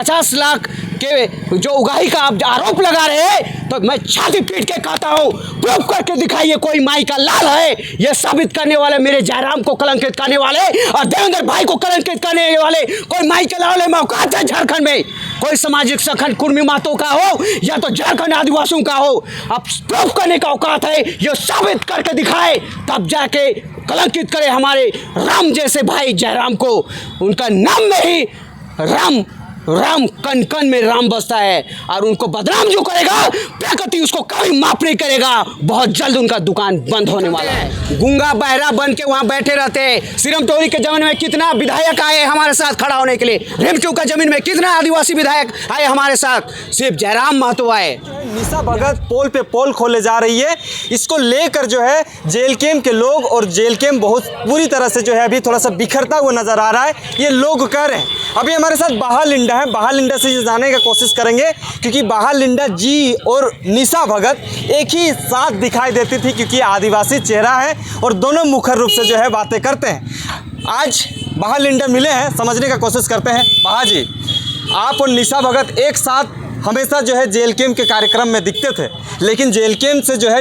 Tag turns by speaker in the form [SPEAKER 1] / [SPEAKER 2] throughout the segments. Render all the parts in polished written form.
[SPEAKER 1] 50 लाख के जो उगाही का आप आरोप लगा रहे हैं, तो मैं छाती पीट के कहता हूँ, प्रूफ करके दिखाइए कोई माई का लाल है। ये साबित करने वाले मेरे जयराम को कलंकित करने वाले और देवेंद्र भाई को कलंकित करने वाले कोई माई के लाल मौकात है झारखंड में। कोई सामाजिक संगठन कुर्मी मातों का हो या तो झारखंड आदिवासियों का हो, अब प्रूफ करने का औकात है, ये साबित करके दिखाए, तब जाके कलंकित करे हमारे राम जैसे भाई जयराम को। उनका नाम में ही राम राम कन कन में राम बसता है, और उनको बदनाम जो करेगा प्रकृति उसको कभी माफ नहीं करेगा। बहुत जल्द उनका दुकान बंद होने वाला है। गूंगा बहरा बन के वहाँ बैठे रहते हैं। सिरम तोरी के जमीन में कितना विधायक आए हमारे साथ खड़ा होने के लिए, रेमचू का जमीन में कितना आदिवासी विधायक आए हमारे साथ, सिर्फ जयराम महतो आए।
[SPEAKER 2] निशा भगत पोल पे पोल खोले जा रही है। इसको लेकर जो है जेल कैंप के लोग, और जेल कैंप बहुत पूरी तरह से जो है अभी थोड़ा सा बिखरता हुआ नजर आ रहा है। ये लोग कह रहे हैं। अभी हमारे साथ बाहा लिंडा है, बाहा लिंडा से ये जानने का कोशिश करेंगे, क्योंकि बाहा लिंडा जी और निशा भगत एक ही साथ दिखाई देती थी, क्योंकि आदिवासी चेहरा है और दोनों मुखर रूप से जो है बातें करते हैं। आज बाहा लिंडा मिले हैं, समझने का कोशिश करते हैं। बाहा जी, आप और निशा भगत एक साथ हमेशा जो है जेल कैंप के कार्यक्रम में दिखते थे, लेकिन जेल कैंप से जो है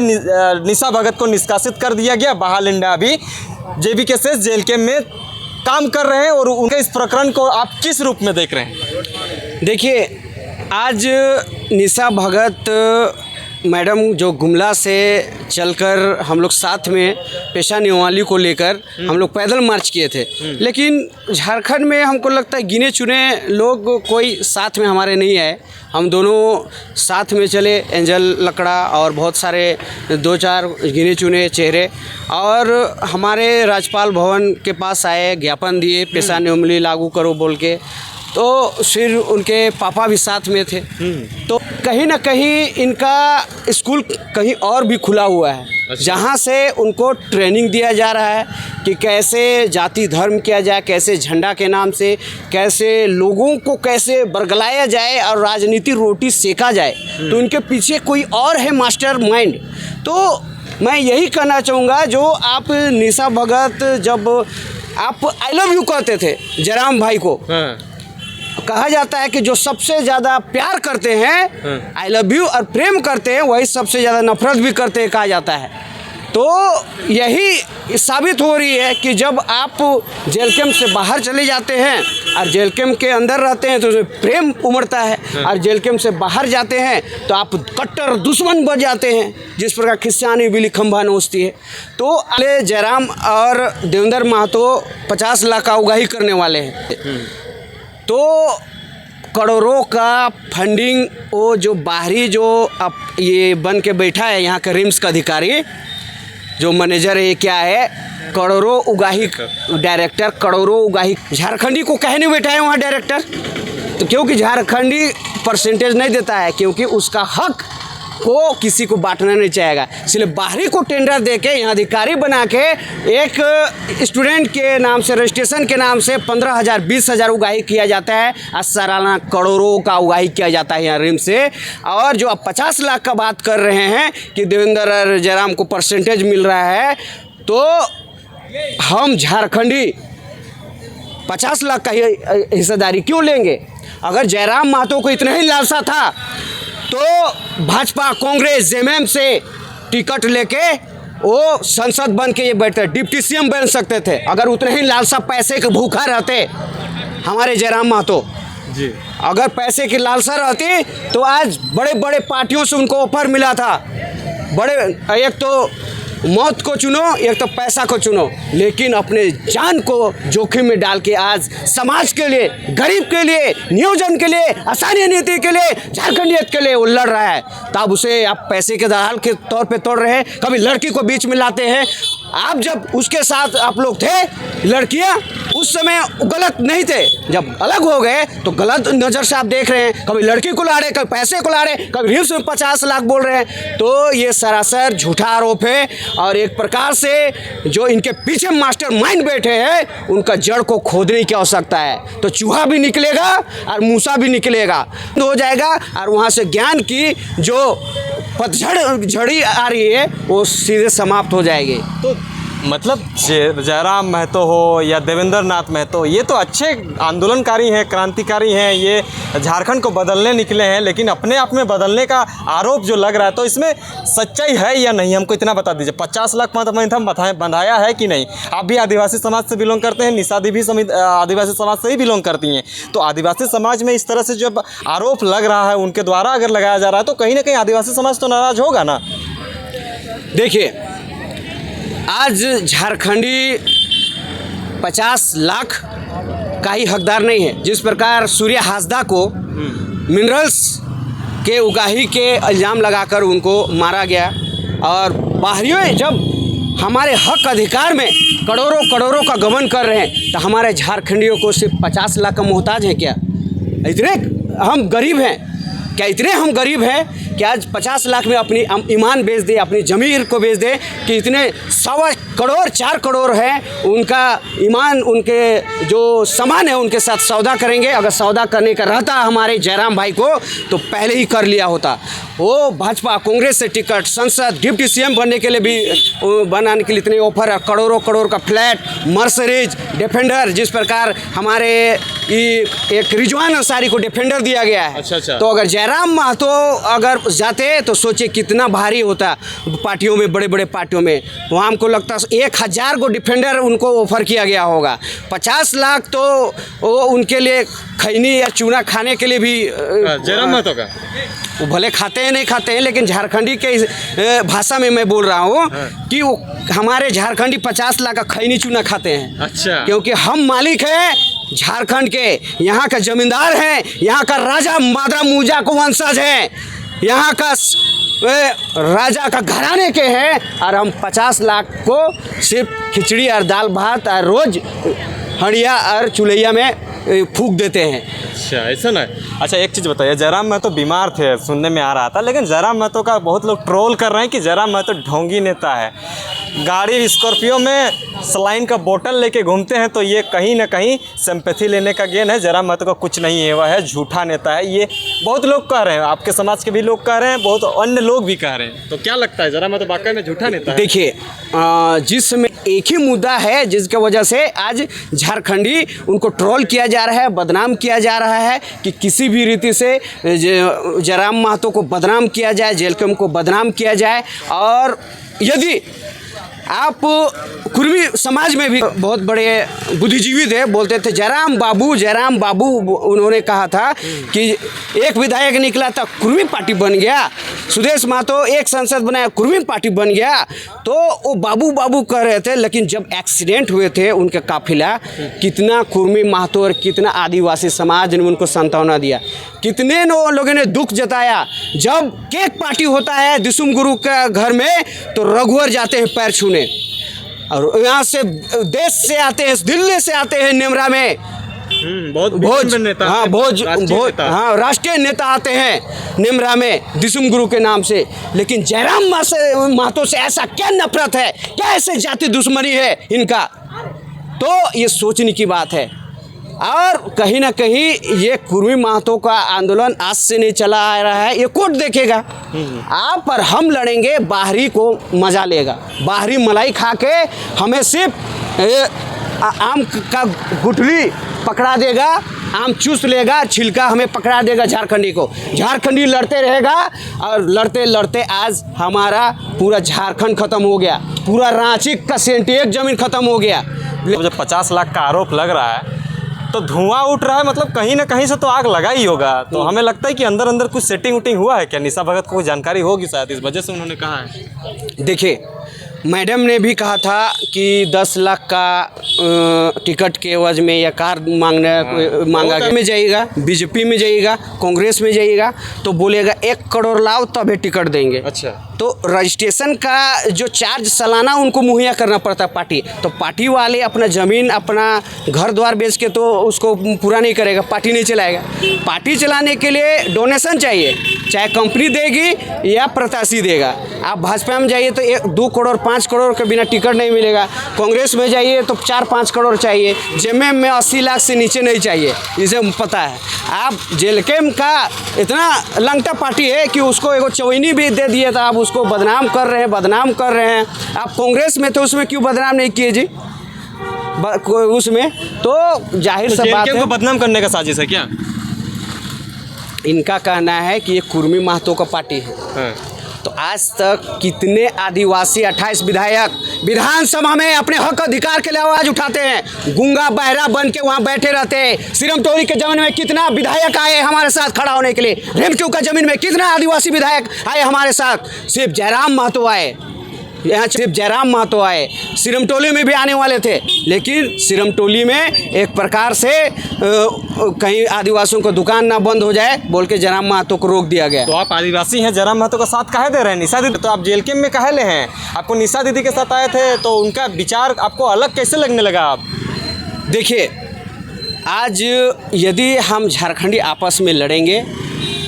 [SPEAKER 2] निशा भगत को निष्कासित कर दिया गया। बाहा लिंडा अभी जेबीके से जेल कैंप में काम कर रहे हैं, और उनके इस प्रकरण को आप किस रूप में देख रहे हैं?
[SPEAKER 1] देखिए, आज निशा भगत मैडम जो गुमला से चलकर हम लोग साथ में पेशा निवाली को लेकर हम लोग पैदल मार्च किए थे, लेकिन झारखंड में हमको लगता है गिने चुने लोग कोई साथ में हमारे नहीं आए। हम दोनों साथ में चले, एंजल लकड़ा और बहुत सारे 2-4 गिने चुने चेहरे, और हमारे राज्यपाल भवन के पास आए, ज्ञापन दिए पेशा निवाली लागू करो बोल के। तो फिर उनके पापा भी साथ में थे। तो कहीं ना कहीं इनका स्कूल कहीं और भी खुला हुआ है, जहाँ से उनको ट्रेनिंग दिया जा रहा है कि कैसे जाति धर्म किया जाए, कैसे झंडा के नाम से कैसे लोगों को कैसे बरगलाया जाए और राजनीति रोटी सेका जाए। तो उनके पीछे कोई और है मास्टर माइंड। तो मैं यही कहना चाहूँगा, जो आप निशा भगत जब आप आई लव यू कहते थे जयराम भाई को, कहा जाता है कि जो सबसे ज़्यादा प्यार करते हैं आई लव यू और प्रेम करते हैं, वही सबसे ज़्यादा नफरत भी करते हैं, कहा जाता है। तो यही साबित हो रही है कि जब आप जेल कैंप से बाहर चले जाते हैं और जेल कैंप के अंदर रहते हैं तो उसमें प्रेम उमड़ता है, और जेल कैंप से बाहर जाते हैं तो आप कट्टर दुश्मन बन जाते हैं, जिस प्रकार खिस्सानी बिली खंभा नोचती है। तो अले जयराम और देवेंद्र महतो 50 लाख का उगाही करने वाले हैं। तो करोड़ों का फंडिंग, वो जो बाहरी जो अब ये बन के बैठा है यहाँ का रिम्स का अधिकारी, जो मैनेजर है, क्या है, करोड़ों उगाही डायरेक्टर, करोड़ों उगाही झारखंडी को कहे नहीं बैठा है वहाँ डायरेक्टर। तो क्योंकि झारखंडी परसेंटेज नहीं देता है, क्योंकि उसका हक को किसी को बांटना नहीं चाहेगा, इसलिए बाहरी को टेंडर देके यहाँ अधिकारी बना के एक स्टूडेंट के नाम से, रजिस्ट्रेशन के नाम से 15,000 20,000 उगाही किया जाता है, और सालाना करोड़ों का उगाही किया जाता है यहाँ रिम्स से। और जो आप 50 लाख का बात कर रहे हैं कि देवेंद्र और जयराम को परसेंटेज मिल रहा है, तो हम झारखंडी 50 लाख का हिस्सेदारी क्यों लेंगे? अगर जयराम महतो को इतना ही लालसा था तो भाजपा कांग्रेस जेएमएम से टिकट लेके वो संसद बन के ये बैठते, डिप्टी सीएम बन सकते थे, अगर उतने ही लालसा पैसे के भूखा रहते हमारे जयराम महतो जी। अगर पैसे की लालसा रहती तो आज बड़े बड़े पार्टियों से उनको ऑफर मिला था, बड़े, एक तो मौत को चुनो, एक तो पैसा को चुनो, लेकिन अपने जान को जोखिम में डाल के आज समाज के लिए, गरीब के लिए, नियोजन के लिए, आसानी नीति के लिए, झारखंडियत के लिए वो लड़ रहा है। तब उसे आप पैसे के दलाल के तौर पे तोड़ रहे हैं, कभी लड़की को बीच में लाते हैं। आप जब उसके साथ आप लोग थे, लड़कियां उस समय गलत नहीं थे, जब अलग हो गए तो गलत नज़र से आप देख रहे हैं, कभी लड़की को ला रहे, कभी पैसे को ला रहे, कभी रिम्स में 50 लाख बोल रहे हैं। तो ये सरासर झूठा आरोप है, और एक प्रकार से जो इनके पीछे मास्टर माइंड बैठे हैं उनका जड़ को खोदने की आवश्यकता है। तो चूहा भी निकलेगा और मूसा भी निकलेगा, हो जाएगा, और वहाँ से ज्ञान की जो पतझड़ झड़ी आ रही है वो सीधे समाप्त हो जाएगी।
[SPEAKER 2] तो मतलब जयराम महतो हो या देवेंद्र नाथ महतो, ये तो अच्छे आंदोलनकारी हैं, क्रांतिकारी हैं, ये झारखंड को बदलने निकले हैं, लेकिन अपने आप में बदलने का आरोप जो लग रहा है, तो इसमें सच्चाई है या नहीं, हमको इतना बता दीजिए। 50 लाख मत बंधाया है कि नहीं? आप भी आदिवासी समाज से बिलोंग करते हैं, निशा दी भी आदिवासी समाज से ही बिलोंग करती हैं, तो आदिवासी समाज में इस तरह से जब आरोप लग रहा है उनके द्वारा अगर लगाया जा रहा है, तो कहीं ना कहीं आदिवासी समाज तो नाराज होगा ना।
[SPEAKER 1] देखिए, आज झारखंडी 50 लाख का ही हकदार नहीं है। जिस प्रकार सूर्य हासदा को मिनरल्स के उगाही के इल्ज़ाम लगाकर उनको मारा गया, और बाहरियों जब हमारे हक अधिकार में करोड़ों करोड़ों का गबन कर रहे हैं, तो हमारे झारखंडियों को सिर्फ 50 लाख का मोहताज है क्या? इतने हम गरीब हैं क्या? इतने हम गरीब हैं कि आज 50 लाख में अपनी ईमान बेच दे, अपनी ज़मीर को बेच दे, कि इतने 1.25 करोड़ 4 करोड़ हैं, उनका ईमान, उनके जो सामान है उनके साथ सौदा करेंगे। अगर सौदा करने का रहता हमारे जयराम भाई को तो पहले ही कर लिया होता। वो भाजपा कांग्रेस से टिकट, संसद, डिप्टी सीएम बनने के लिए भी बनाने के लिए इतने ऑफर है, करोड़ों करोड़ का फ्लैट, मर्सिडीज, डिफेंडर, जिस प्रकार हमारे एक रिजवान अंसारी को डिफेंडर दिया गया है।
[SPEAKER 2] अच्छा।
[SPEAKER 1] तो अगर जयराम महतो अगर जाते तो सोचिए कितना भारी होता पार्टियों में, बड़े बड़े पार्टियों में। वहाँ हमको लगता है 1000 को डिफेंडर उनको ऑफर किया गया होगा। 50 लाख तो वो उनके लिए खैनी या चूना खाने के लिए भी
[SPEAKER 2] जयराम महतो का
[SPEAKER 1] वो भले खाते हैं नहीं खाते हैं, लेकिन झारखंडी के भाषा में मैं बोल रहा हूँ कि वो हमारे झारखंडी 50 लाख का खैनी चूना खाते हैं।
[SPEAKER 2] अच्छा।
[SPEAKER 1] क्योंकि हम मालिक हैं झारखंड के, यहाँ का जमींदार हैं, यहाँ का राजा मादरा मूजा को वंशज हैं, यहाँ का राजा का घराने के हैं, और हम 50 लाख को सिर्फ खिचड़ी और दाल भात और रोज हड़िया और चुलैया में फूंक देते हैं।
[SPEAKER 2] अच्छा, ऐसा ना। अच्छा, एक चीज़ बताइए, जयराम महतो बीमार थे, सुनने में आ रहा था, लेकिन जयराम महतो का बहुत लोग ट्रोल कर रहे हैं कि जयराम महतो ढोंगी नेता है, गाड़ी स्कॉर्पियो में सलाइन का बोतल लेके घूमते हैं, तो ये कहीं ना कहीं सिंपैथी लेने का गेम है। जयराम महतो का कुछ नहीं है, वह है झूठा नेता है, ये बहुत लोग कह रहे हैं, आपके समाज के भी लोग कह रहे हैं, बहुत अन्य लोग भी कह रहे हैं। तो क्या लगता है, जयराम महतो वाकई में झूठा नेता है?
[SPEAKER 1] देखिए, जिसमें एक ही मुद्दा है जिसकी वजह से आज झारखंडी उनको ट्रोल किया जा रहा है, बदनाम किया जा रहा है, कि किसी भी रीति से जयराम महतो को बदनाम किया जाए, जेलकम को बदनाम किया जाए। और यदि आप कुर्मी समाज में भी बहुत बड़े बुद्धिजीवी थे, बोलते थे जयराम बाबू, उन्होंने कहा था कि एक विधायक निकला था कुर्मी पार्टी बन गया, सुदेश महतो एक संसद बनाया कुर्मी पार्टी बन गया, तो वो बाबू कह रहे थे। लेकिन जब एक्सीडेंट हुए थे उनके काफिला, कितना कुर्मी महतो और कितना आदिवासी समाज ने उनको सांत्वना दिया, कितने लोगों ने दुख जताया। जब केक पार्टी होता है दिसुम गुरु के घर में, तो रघुवर जाते हैं पैर छूने, और यहाँ से देश से आते हैं, दिल्ली से आते हैं नेमरा में, राष्ट्रीय नेता आते हैं नेमरा में दिसुम गुरु के नाम से। लेकिन जयराम महतो से ऐसा क्या नफरत है, क्या ऐसे जाति दुश्मनी है इनका? तो ये सोचने की बात है। और कहीं ना कहीं ये कुर्मी महतो का आंदोलन आज से नहीं चला आ रहा है, ये कोर्ट देखेगा। आप पर हम लड़ेंगे, बाहरी को मजा लेगा, बाहरी मलाई खा के हमें सिर्फ आम का गुठली पकड़ा देगा, आम चूस लेगा, छिलका हमें पकड़ा देगा झारखंडी को। झारखंडी लड़ते रहेगा, और लड़ते लड़ते आज हमारा पूरा झारखंड खत्म हो गया, पूरा रांची का सेंटिएक जमीन खत्म हो गया।
[SPEAKER 2] जब 50 लाख का आरोप लग रहा है तो धुआं उठ रहा है, मतलब कहीं ना कहीं से तो आग लगा ही होगा। तो हमें लगता है कि अंदर अंदर कुछ सेटिंग उटिंग हुआ है क्या? निशा भगत को कोई जानकारी होगी शायद, इस वजह से उन्होंने कहा है।
[SPEAKER 1] देखिए, मैडम ने भी कहा था कि 10 लाख का टिकट के एवज में या कार मांगा में जाइएगा, बीजेपी में जाइएगा, कांग्रेस में जाइएगा, तो बोलेगा 1 करोड़ लाओ तभी टिकट देंगे।
[SPEAKER 2] अच्छा।
[SPEAKER 1] तो रजिस्ट्रेशन का जो चार्ज सालाना उनको मुहैया करना पड़ता है पार्टी, तो पार्टी वाले अपना ज़मीन, अपना घर द्वार बेच के तो उसको पूरा नहीं करेगा, पार्टी नहीं चलाएगा। पार्टी चलाने के लिए डोनेशन चाहिए, चाहे कंपनी देगी या प्रत्याशी देगा। आप भाजपा में जाइए तो 2 करोड़ 5 करोड़ के बिना टिकट नहीं मिलेगा। कांग्रेस में जाइए तो 4-5 करोड़ चाहिए, जेएमएम में 80 लाख से नीचे नहीं चाहिए, इसे पता है। आप जेलकेम का इतना लंगटा पार्टी है कि उसको एगो चवैनी भी दे दिए तो आप उसको बदनाम कर रहे हैं। आप कांग्रेस में तो उसमें क्यों बदनाम नहीं किए जी उसमें? तो जाहिर सा बात है,
[SPEAKER 2] को बदनाम करने का साजिश है क्या?
[SPEAKER 1] इनका कहना है कि ये कुर्मी महतो का पार्टी है।
[SPEAKER 2] हाँ।
[SPEAKER 1] तो आज तक कितने आदिवासी 28 विधायक विधानसभा में अपने हक अधिकार के लिए आवाज उठाते हैं, गूंगा बहरा बन के वहाँ बैठे रहते हैं। सिरमटोली के जमीन में कितना विधायक आए हमारे साथ खड़ा होने के लिए, रेमटू का जमीन में कितना आदिवासी विधायक आए हमारे साथ, सिर्फ जयराम महतो आए, यहाँ सिर्फ जयराम महतो आए। सिरमटोली में भी आने वाले थे, लेकिन सिरमटोली में एक प्रकार से कहीं आदिवासियों को दुकान ना बंद हो जाए बोल के जयराम महतो को रोक दिया गया।
[SPEAKER 2] तो आप आदिवासी हैं, जयराम महतो का साथ काहे दे रहे हैं? निशा दीदी तो आप जेलकेम में काहे ले हैं? आपको निशा दीदी के साथ आए थे तो उनका विचार आपको अलग कैसे लगने लगा? आप
[SPEAKER 1] देखिए, आज यदि हम झारखंडी आपस में लड़ेंगे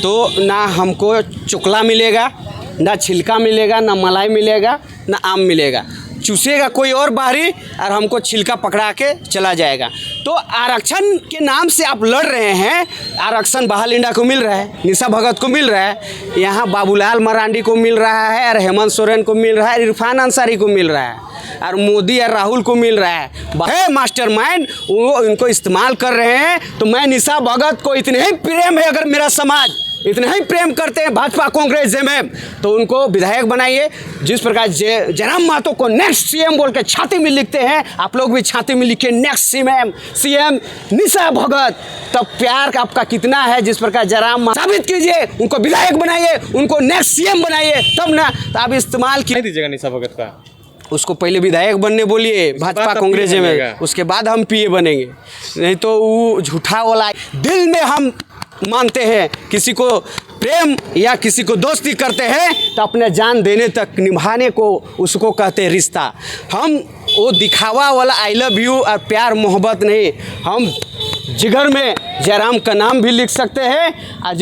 [SPEAKER 1] तो ना हमको चुकला मिलेगा, ना छिलका मिलेगा, ना मलाई मिलेगा, ना आम मिलेगा। चूसेगा कोई और बाहरी और हमको छिलका पकड़ा के चला जाएगा। तो आरक्षण के नाम से आप लड़ रहे हैं। आरक्षण बहालिंडा को मिल रहा है, निशा भगत को मिल रहा है, यहाँ बाबूलाल मरांडी को मिल रहा है, और हेमंत सोरेन को मिल रहा है, इरफान अंसारी को मिल रहा है, और मोदी और राहुल को मिल रहा है मास्टरमाइंड, वो इनको इस्तेमाल कर रहे हैं। तो मैं निशा भगत को इतने ही प्रेम है, अगर मेरा समाज इतने ही प्रेम करते हैं भाजपा कांग्रेस जेएमएम, तो उनको विधायक बनाइए। जिस प्रकार जयराम महतो को नेक्स्ट सीएम बोल के छाती में लिखते हैं, आप लोग भी छाती में लिखिए नेक्स्ट सीएम निशा भगत। तब प्यार आपका कितना है, जिस प्रकार जयराम साबित कीजिए, उनको विधायक बनाइए, उनको नेक्स्ट सीएम बनाइए, तब ना तो आप इस्तेमाल
[SPEAKER 2] नहीं दीजिएगा निशा भगत का।
[SPEAKER 1] उसको पहले विधायक बनने बोलिए भाजपा कांग्रेस में, उसके बाद हम पीए बनेंगे। नहीं तो वो झूठा वाला दिल में हम मानते हैं, किसी को प्रेम या किसी को दोस्ती करते हैं तो अपने जान देने तक निभाने को उसको कहते हैं रिश्ता। हम वो दिखावा वाला आई लव यू और प्यार मोहब्बत नहीं, हम जिगर में जयराम का नाम भी लिख सकते हैं।